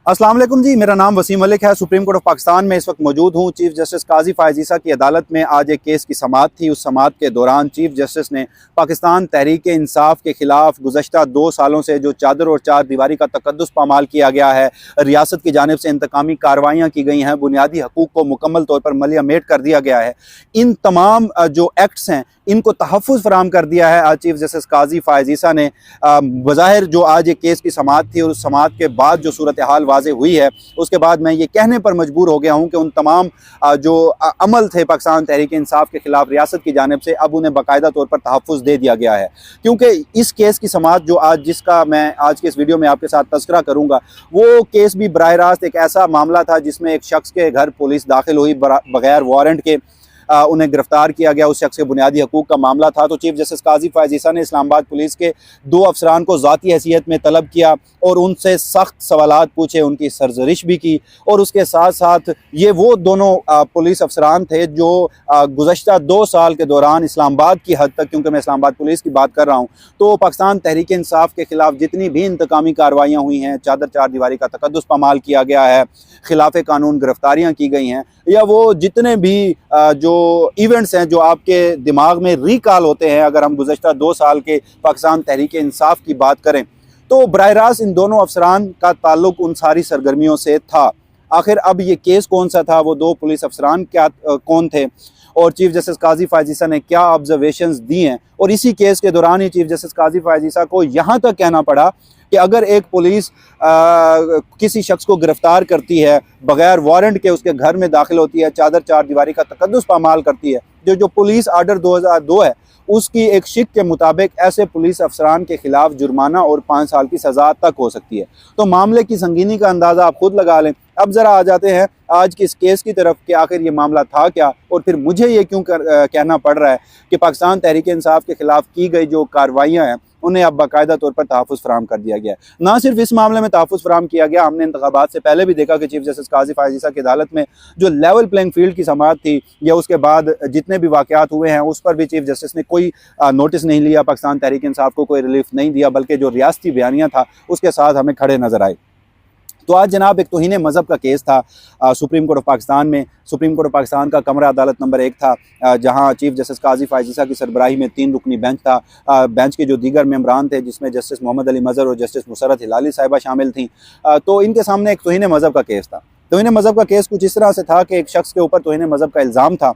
अस्सलाम वालेकुम जी, मेरा नाम वसीम मलिक है। सुप्रीम कोर्ट ऑफ पाकिस्तान में इस वक्त मौजूद हूँ। चीफ जस्टिस काजी फ़ायज़ ईसा की अदालत में आज एक केस की समाअत थी। उस समाअत के दौरान चीफ जस्टिस ने पाकिस्तान तहरीक इंसाफ के खिलाफ गुज़श्ता 2 सालों से जो चादर और चार दीवारी का तकद्दुस पामाल किया गया है, रियासत की जानिब से इंतकामी कार्रवाइयाँ की गई हैं, बुनियादी हकूक़ को मुकम्मल तौर पर मलियामेट कर दिया गया है, इन तमाम जो एक्ट्स हैं इनको तहफ़्फ़ुज़ फराहम कर दिया है। आज चीफ जस्टिस काजी फ़ायज़ ईसा ने बज़ाहिर जो आज एक केस की समाअत थी और उस समाअत के बाद जो सूरत हाल वाज़ेह हुई है, उसके बाद मैं ये कहने पर मजबूर हो गया हूँ कि उन तमाम जो अमल थे पाकिस्तान तहरीक इंसाफ के खिलाफ रियासत की जानिब से, अब उन्हें बाकायदा तौर पर तहफ़्फ़ुज़ दे दिया गया है। क्योंकि इस केस की समाअत जो आज जिसका मैं आज के इस वीडियो में आपके साथ तज़किरा करूँगा, वो केस भी बराह रास्त एक ऐसा मामला था जिसमें एक शख्स के घर पुलिस दाखिल हुई बगैर वारंट के, उन्हें गिरफ्तार किया गया। उस शख्स के बुनियादी हकूक़ का मामला था। तो चीफ जस्टिस काजी फ़ायज़ ईसा ने इस्लामाबाद पुलिस के 2 अफसरान को ज़ाती हैसियत में तलब किया और उनसे सख्त सवालात पूछे, उनकी सरजरिश भी की। और उसके साथ साथ ये वो दोनों पुलिस अफसरान थे जो गुज़श्ता 2 साल के दौरान इस्लामाबाद की हद तक, क्योंकि मैं इस्लामाबाद पुलिस की बात कर रहा हूँ, तो पाकिस्तान तहरीक इंसाफ के खिलाफ जितनी भी इंतकामी कार्रवाइयाँ हुई हैं, चादर चार दीवारी का तकद्दुस पामाल किया गया है, खिलाफ कानून गिरफ्तारियाँ की गई हैं, या वो जितने भी जो इवेंट्स हैं जो आपके दिमाग में रिकॉल होते हैं, अगर हम गुज़श्ता 2 साल के पाकिस्तान तहरीक इंसाफ की बात करें, तो बराह रास्त इन दोनों अफसरान का ताल्लुक उन सारी सरगर्मियों से था। आखिर अब ये केस कौन सा था, वो 2 पुलिस अफसरान क्या कौन थे, और चीफ जस्टिस काजी फ़ायज़ ईसा ने क्या ऑब्जर्वेशंस दी हैं। और इसी केस के दौरान ही चीफ जस्टिस काजी फ़ायज़ ईसा को यहाँ तक कहना पड़ा कि अगर एक पुलिस किसी शख्स को गिरफ्तार करती है, बग़ैर वारंट के उसके घर में दाखिल होती है, चादर चार दीवारी का तकद्दुस पामाल करती है, जो पुलिस आर्डर 2002 है उसकी एक शिक के मुताबिक ऐसे पुलिस अफसरान के खिलाफ जुर्माना और 5 साल की सज़ा तक हो सकती है। तो मामले की संगीनी का अंदाज़ा आप खुद लगा लें। अब ज़रा आ जाते हैं आज की इस केस की तरफ कि आखिर ये मामला था क्या, और फिर मुझे ये क्यों कहना पड़ रहा है कि पाकिस्तान तहरीक इंसाफ के खिलाफ की गई जो कार्रवाइयाँ हैं उन्हें अब बाकायदा तौर पर तहफ़्फ़ुज़ फराहम कर दिया गया है। ना सिर्फ इस मामले में तहफ़्फ़ुज़ फराहम किया गया, हमने इंतख़ाबात से पहले भी देखा कि चीफ जस्टिस काजी फ़ायज़ ईसा की अदालत में जो लेवल प्लेइंग फील्ड की समाअत थी, या उसके बाद जितने भी वाक़यात हुए हैं उस पर भी चीफ जस्टिस ने कोई नोटिस नहीं लिया, पाकिस्तान तहरीक इंसाफ को कोई रिलीफ नहीं दिया, बल्कि जो रियासती बयानिया था उसके साथ हमें खड़े नज़र आए। तो आज जनाब एक तौहीन मज़हब का केस था सुप्रीम कोर्ट ऑफ पाकिस्तान में। सुप्रीम कोर्ट ऑफ पाकिस्तान का कमरा अदालत नंबर 1 था, जहां चीफ जस्टिस काजी फ़ायज़ ईसा की सरबराही में 3 रुकनी बेंच था। बेंच के जो दीगर मेंबरान थे, जिसमें जस्टिस मोहम्मद अली मज़हर और जस्टिस मुसरत हिलाली साहिबा शामिल थीं, तो इनके सामने एक तौहीन मज़हब का केस था। तौहीन मज़हब का केस कुछ इस तरह से था कि एक शख्स के ऊपर तौहीन मज़हब का इल्ज़ाम था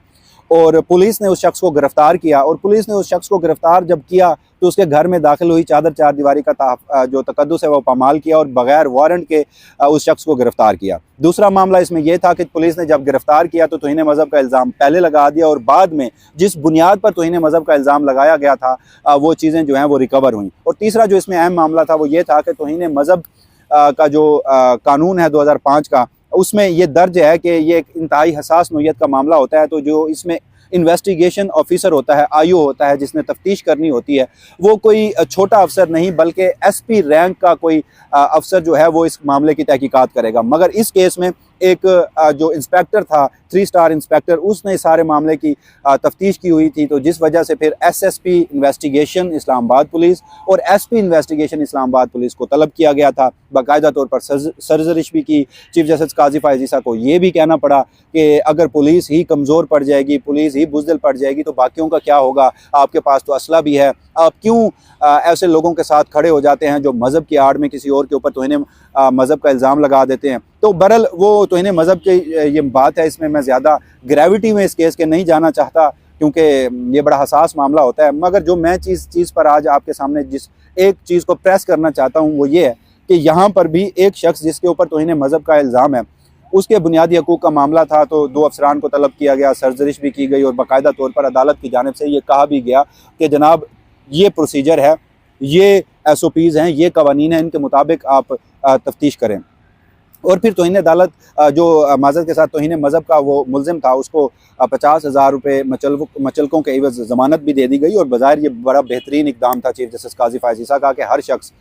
और पुलिस ने उस शख्स को गिरफ़्तार किया, और पुलिस ने उस शख्स को गिरफ़्तार जब किया तो उसके घर में दाखिल हुई, चादर चार दीवारी का जो तकद्दुस है वो पामाल किया और बग़ैर वारंट के उस शख्स को गिरफ़्तार किया। दूसरा मामला इसमें यह था कि पुलिस ने जब गिरफ़्तार किया तो तौहीन मज़हब का इल्ज़ाम पहले लगा दिया, और बाद में जिस बुनियाद पर तौहीन मज़हब का इल्ज़ाम लगाया गया था वो चीज़ें जो हैं वो रिकवर हुई। और तीसरा जो इसमें अहम मामला था वो ये था कि तौहीन मज़हब का जो कानून है 2005 का, उसमें ये दर्ज है कि ये एक इंतहाई हसास नौइयत का मामला होता है। तो जो इसमें इन्वेस्टिगेशन ऑफिसर होता है, आईओ होता है, जिसने तफ्तीश करनी होती है, वो कोई छोटा अफसर नहीं बल्कि एसपी रैंक का कोई अफसर जो है वो इस मामले की तहकीकात करेगा। मगर इस केस में एक जो इंस्पेक्टर था, 3 स्टार इंस्पेक्टर, उसने सारे मामले की तफ्तीश की हुई थी। तो जिस वजह से फिर एसएसपी इन्वेस्टिगेशन इस्लामाबाद पुलिस और एसपी इन्वेस्टिगेशन इस्लामाबाद पुलिस को तलब किया गया था। बाकायदा तौर पर सरजरिश भी की। चीफ जस्टिस काजी फ़ायज़ ईसा को ये भी कहना पड़ा कि अगर पुलिस ही कमज़ोर पड़ जाएगी, पुलिस ही बुज़दिल पड़ जाएगी, तो बाकियों का क्या होगा? आपके पास तो असला भी है, आप क्यों ऐसे लोगों के साथ खड़े हो जाते हैं जो मज़हब की आड़ में किसी और के ऊपर तौहीन मज़हब का इल्ज़ाम लगा देते हैं? तो बहरहाल वो तौहीन मज़हब की ये बात है, इसमें मैं ज़्यादा ग्रेविटी में इस केस के नहीं जाना चाहता क्योंकि ये बड़ा हसास मामला होता है। मगर जो मैं चीज़ पर आज आपके सामने जिस एक चीज़ को प्रेस करना चाहता हूँ वो ये है कि यहाँ पर भी एक शख्स जिसके ऊपर तौहीन मज़हब का इल्ज़ाम है, उसके बुनियादी हकूक़ का मामला था। तो 2 अफसरान को तलब किया गया, सरजरिश भी की गई, और बाकायदा तौर पर अदालत की जानिब से ये कहा भी गया कि जनाब ये प्रोसीजर है, ये SOPs हैं, ये कवानीन हैं, इनके मुताबिक आप तफ्तीश करें। और फिर तौहीन अदालत जो माज़रत के साथ तौहीन मज़हब का वो मुल्ज़िम था, उसको 50,000 रुपये मचलकों के एवज़ ज़मानत भी दे दी गई। और बज़ाहिर ये बड़ा बेहतरीन इक़दाम था चीफ जस्टिस काजी फ़ायज़ ईसा का कि हर शख्स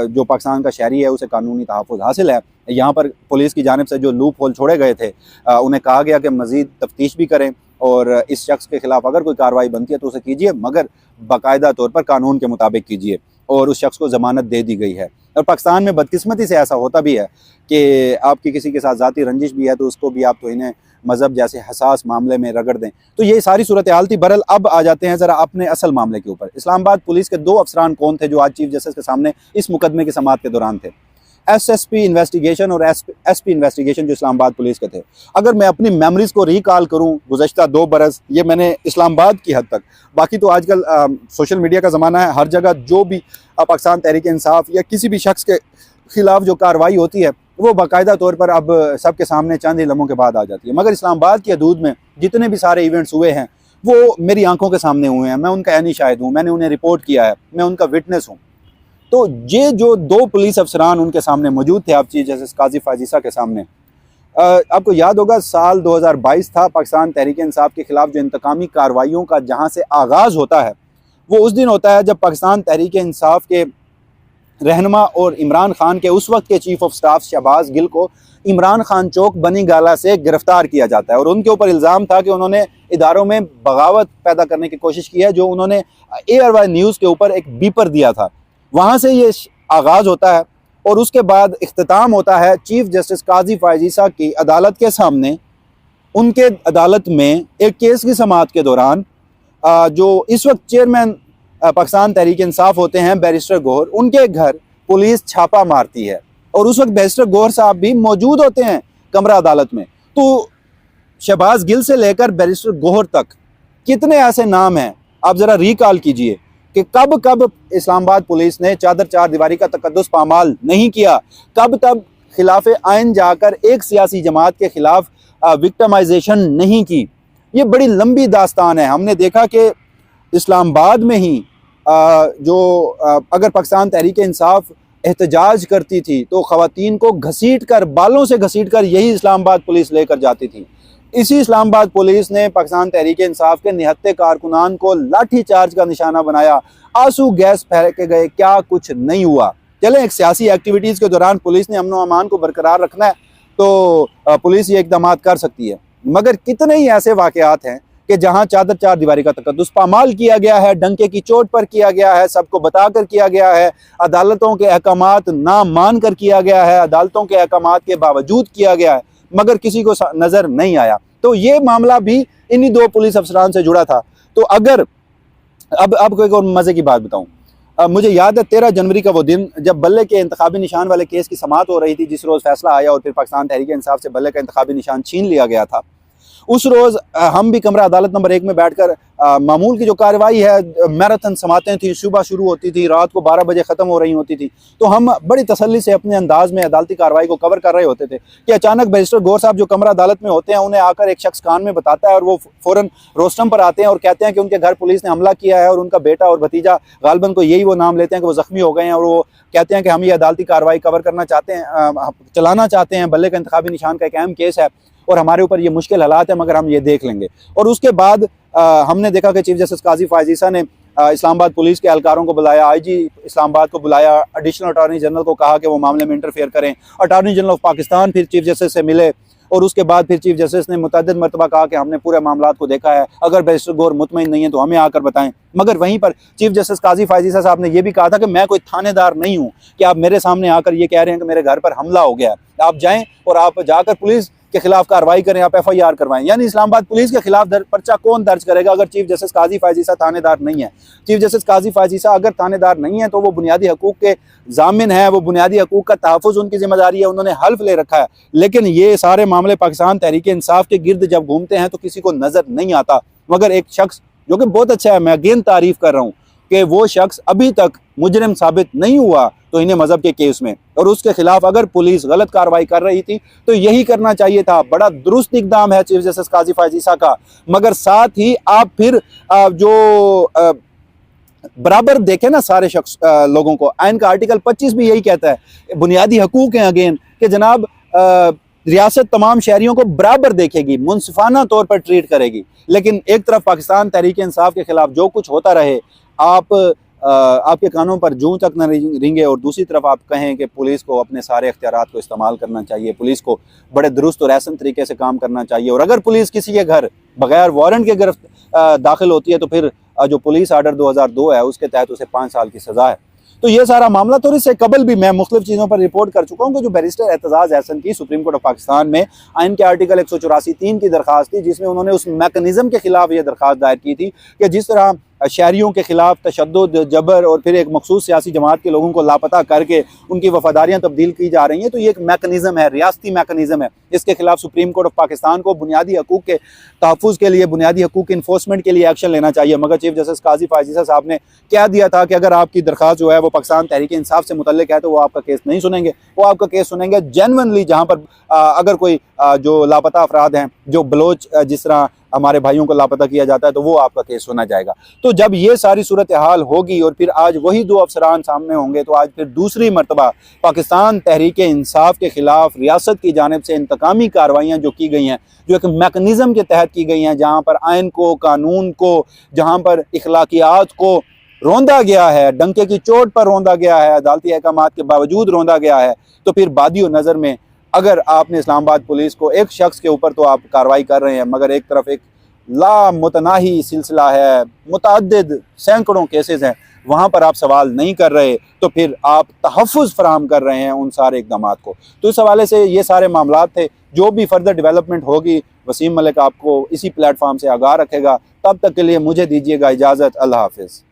जो पाकिस्तान का शहरी है उसे कानूनी तहफ़्फ़ुज़ हासिल है। यहाँ पर पुलिस की जानिब से जो लूप होल छोड़े गए थे, उन्हें कहा गया कि मज़ीद तफ्तीश भी करें और इस शख्स के खिलाफ अगर कोई कार्रवाई बनती है तो उसे कीजिए, मगर बाकायदा तौर पर कानून के मुताबिक कीजिए। और उस शख्स को ज़मानत दे दी गई है। और पाकिस्तान में बदकिस्मती से ऐसा होता भी है कि आपकी किसी के साथ ज़ाती रंजिश भी है तो उसको भी आप तो इन्हें मज़हब जैसे हसास मामले में रगड़ दें। तो ये सारी सूरत हाल थी। बहरहाल अब आ जाते हैं ज़रा अपने असल मामले के ऊपर। इस्लामाबाद पुलिस के 2 अफसरान कौन थे जो आज चीफ जस्टिस के सामने इस मुकदमे की समाअत के दौरान थे? SSP इन्वेस्टिगेशन और SP इन्वेस्टिगेशन जो इस्लामाबाद पुलिस के थे। अगर मैं अपनी मेमोरीज़ को रिकॉल करूं गुज़श्ता 2 बरस, ये मैंने इस्लामाबाद की हद तक, बाकी तो आजकल सोशल मीडिया का ज़माना है, हर जगह जो भी पाकिस्तान तहरीक इंसाफ या किसी भी शख्स के खिलाफ जो कार्रवाई होती है वो बाकायदा तौर पर अब सबके सामने चंद ही लम्हों के बाद आ जाती है। मगर इस्लामाबाद की हदूद में जितने भी सारे इवेंट्स हुए हैं वो मेरी आंखों के सामने हुए हैं। मैं उनका ऐनी शाहिद हूँ, मैंने उन्हें रिपोर्ट किया है, मैं उनका विटनेस हूँ। तो ये जो 2 पुलिस अफसरान उनके सामने मौजूद थे, आप चीफ जस्टिस काजी फायज़ ईसा के सामने, आपको याद होगा साल 2022 था। पाकिस्तान तहरीक इंसाफ के खिलाफ जो इंतकामी कार्रवाइयों का जहाँ से आगाज़ होता है वो उस दिन होता है जब पाकिस्तान तहरीक इंसाफ के रहनुमा और इमरान खान के उस वक्त के chief of staff Shahbaz Gill को इमरान खान चौक बनी गाला से गिरफ्तार किया जाता है। और उनके ऊपर इल्ज़ाम था कि उन्होंने इदारों में बगावत पैदा करने की कोशिश की है, जो उन्होंने ARY न्यूज़ के ऊपर एक बीपर दिया था। वहाँ से ये आगाज़ होता है और उसके बाद इख्तिताम होता है चीफ जस्टिस काजी फायज़ ईसा की अदालत के सामने। उनके अदालत में एक केस की समाअत के दौरान जो इस वक्त चेयरमैन पाकिस्तान तहरीक इंसाफ होते हैं बैरिस्टर गौहर, उनके घर पुलिस छापा मारती है और उस वक्त बैरिस्टर गौहर साहब भी मौजूद होते हैं कमरा अदालत में। तो शहबाज गिल से लेकर बैरिस्टर गौहर तक कितने ऐसे नाम हैं, आप ज़रा रिकॉल कीजिए कि कब कब इस्लामाबाद पुलिस ने चादर चार दीवारी का तकद्दुस पामाल नहीं किया, कब तब खिलाफ आइन जाकर एक सियासी जमात के खिलाफ विक्टिमाइजेशन नहीं की। ये बड़ी लंबी दास्तान है। हमने देखा कि इस्लामाबाद में ही अगर पाकिस्तान तहरीक इंसाफ एहतजाज करती थी तो ख़वातीन को घसीट कर, बालों से घसीट कर यही इस्लामाबाद पुलिस लेकर जाती थी। इसी इस्लामाबाद पुलिस ने पाकिस्तान तहरीक इंसाफ के निहत्ते कारकुनान को लाठी चार्ज का निशाना बनाया, आंसू गैस फेंके गए, क्या कुछ नहीं हुआ। चलें, एक सियासी एक्टिविटीज़ के दौरान पुलिस ने अमन व अमान को बरकरार रखना है तो पुलिस ये इक़दाम कर सकती है। मगर कितने ही ऐसे वाक़यात हैं कि जहाँ चादर चार दीवारी का तकद्दुस पामाल किया गया है, डंके की चोट पर किया गया है, सबको बताकर किया गया है, अदालतों के अहकामात ना मान कर किया गया है, अदालतों के अहकामात के बावजूद किया गया है, मगर किसी को नज़र नहीं आया। तो ये मामला भी इन्हीं 2 पुलिस अफसरान से जुड़ा था। तो अगर अब आपको एक और मज़े की बात बताऊं, मुझे याद है 13 जनवरी का वो दिन जब बल्ले के इंतखाबी निशान वाले केस की समाअत हो रही थी, जिस रोज़ फैसला आया और फिर पाकिस्तान तहरीक इंसाफ से बल्ले का इंतखाबी निशान छीन लिया गया था। उस रोज़ हम भी कमरा अदालत नंबर 1 में बैठकर मामूल की जो कार्रवाई है, मैराथन समातें थी, सुबह शुरू होती थी, रात को 12 बजे ख़त्म हो रही होती थी। तो हम बड़ी तसल्ली से अपने अंदाज में अदालती कार्रवाई को कवर कर रहे होते थे कि अचानक बैरिस्टर गौहर साहब जो कमरा अदालत में होते हैं उन्हें आकर एक शख्स कान में बताता है और वो फ़ौरन रोस्टम पर आते हैं और कहते हैं कि उनके घर पुलिस ने हमला किया है और उनका बेटा और भतीजा, गालबन को यही वो नाम लेते हैं कि वो ज़ख्मी हो गए हैं और वो कहते हैं कि हम ये अदालती कार्रवाई कवर करना चाहते हैं, चलाना चाहते हैं। बल्ले का इंतखाबी निशान का एक अहम केस है और हमारे ऊपर ये मुश्किल हालात है, मगर हम ये देख लेंगे। और उसके बाद हमने देखा कि चीफ जस्टिस काजी फायज़ ईसा ने इस्लामाबाद पुलिस के एहलकारों को बुलाया, IG इस्लामाबाद को बुलाया, एडिशनल अटॉर्नी जनरल को कहा कि वो मामले में इंटरफेयर करें। अटॉर्नी जनरल ऑफ पाकिस्तान फिर चीफ जस्टिस से मिले और उसके बाद फिर चीफ जस्टिस ने मुतअद्दिद मरतबा कहा कि हमने पूरे मामलात को देखा है, अगर बैरिस्टर गौहर मुतमईन नहीं है तो हमें आकर बताएं। मगर वहीं पर चीफ जस्टिस काजी फायज़ ईसा साहब ने यह भी कहा था कि मैं कोई थानेदार नहीं हूँ कि आप मेरे सामने आकर ये कह रहे हैं कि मेरे घर पर हमला हो गया। आप जाएँ और आप जाकर पुलिस के खिलाफ कार्रवाई करें, आप FIR करवाएं। यानी इस्लामाबाद पुलिस के खिलाफ पर्चा कौन दर्ज करेगा अगर चीफ जस्टिस काजी फायज़ ईसा थानेदार नहीं है? चीफ जस्टिस काजी फायज़ ईसा अगर थानेदार नहीं है तो वो बुनियादी हकूक़ के ज़ामिन है, वो बुनियादी हकूक़ का तहफ़्फ़ुज़ उनकी जिम्मेदारी है, उन्होंने हल्फ ले रखा है। लेकिन ये सारे मामले पाकिस्तान तहरीक इंसाफ के गिर्द जब घूमते हैं तो किसी को नज़र नहीं आता। मगर एक शख्स जो कि बहुत अच्छा है, मैं अगेन तारीफ़ कर रहा हूँ कि वो शख्स अभी तक मुजरिम साबित नहीं हुआ तो इन्हें मजहब के केस में, और उसके खिलाफ अगर पुलिस गलत कार्रवाई कर रही थी तो यही करना चाहिए था। बड़ा दुरुस्त इक़दाम है चीफ जस्टिस काजी फायज़ ईसा का। मगर साथ ही आप फिर जो बराबर देखें ना सारे शख्स लोगों को, आइन का आर्टिकल 25 भी यही कहता है, बुनियादी हकूक़ हैं अगेन कि जनाब रियासत तमाम शहरियों को बराबर देखेगी, मुनसिफाना तौर पर ट्रीट करेगी। लेकिन एक तरफ पाकिस्तान तहरीक इंसाफ के खिलाफ जो कुछ होता रहे, आपके कानों पर जूं तक न रिंगे, और दूसरी तरफ आप कहें कि पुलिस को अपने सारे इख्तियारात को इस्तेमाल करना चाहिए, पुलिस को बड़े दुरुस्त और ऐसन तरीके से काम करना चाहिए। और अगर पुलिस किसी के घर बगैर वारंट के दाखिल होती है तो फिर जो पुलिस आर्डर 2002 है उसके तहत उसे 5 साल की सज़ा है। तो ये सारा मामला, तो इससे कबल भी मैं मुख्तलिफ चीज़ों पर रिपोर्ट कर चुका हूँ कि जो बैरिस्टर एतजाज़ अहसन की सुप्रीम कोर्ट ऑफ पाकिस्तान में आइन के आर्टिकल 184(3) की दरख्वास्त थी, जिसमें उन्होंने उस मैकेनिज़्म के खिलाफ ये दरख्वास्त दायर की थी कि जिस तरह शहरियों के खिलाफ तशद्दुद, जबर और फिर एक मखसूस सियासी जमात के लोगों को लापता करके उनकी वफादारियाँ तब्दील की जा रही हैं, तो ये एक मैकेनिज़्म है, रियासती मैकेनिज़्म है। इसके खिलाफ सुप्रीम कोर्ट ऑफ पाकिस्तान को बुनियादी हकूक़ के तहफ़्फ़ुज़ के लिए, बुनियादी हकूक़ इन्फोर्समेंट के लिए एक्शन लेना चाहिए। मगर चीफ जस्टिस काजी फ़ायज़ ईसा साहब ने कह दिया था कि अगर आपकी दरख्वास्त जो है वो पाकिस्तान तहरीक इंसाफ से मुतल्लिक है तो वो आपका केस नहीं सुनेंगे, वो आपका केस सुनेंगे जेन्युइनली जहाँ पर अगर कोई जो लापता अफराद हैं, जो बलोच जिस तरह हमारे भाइयों को लापता किया जाता है, तो वो आपका केस सुना जाएगा। तो जब ये सारी सूरत हाल होगी और फिर आज वही दो अफसरान सामने होंगे, तो आज फिर दूसरी मरतबा पाकिस्तान तहरीक इंसाफ के खिलाफ रियासत की जानिब से इंतकामी कार्रवाइयाँ जो की गई हैं, जो एक मैकेनिज़्म के तहत की गई हैं, जहाँ पर आइन को, कानून को, जहाँ पर इखलाकियात को रौंदा गया है, डंके की चोट पर रौंदा गया है, अदालती अहकामात के बावजूद रौंदा गया है, तो फिर बादियो नज़र में अगर आपने इस्लामाबाद पुलिस को एक शख्स के ऊपर तो आप कार्रवाई कर रहे हैं, मगर एक तरफ एक लामुतनाही सिलसिला है, मुतअद्दिद सैकड़ों केसेस हैं, वहाँ पर आप सवाल नहीं कर रहे, तो फिर आप तहफ़्फ़ुज़ फराहम कर रहे हैं उन सारे इक़दामात को। तो इस हवाले से ये सारे मामलात थे। जो भी फर्दर डेवलपमेंट होगी, वसीम मलिक आपको इसी प्लेटफॉर्म से आगाह रखेगा। तब तक के लिए मुझे दीजिएगा इजाज़त। अल्लाह हाफ़िज़।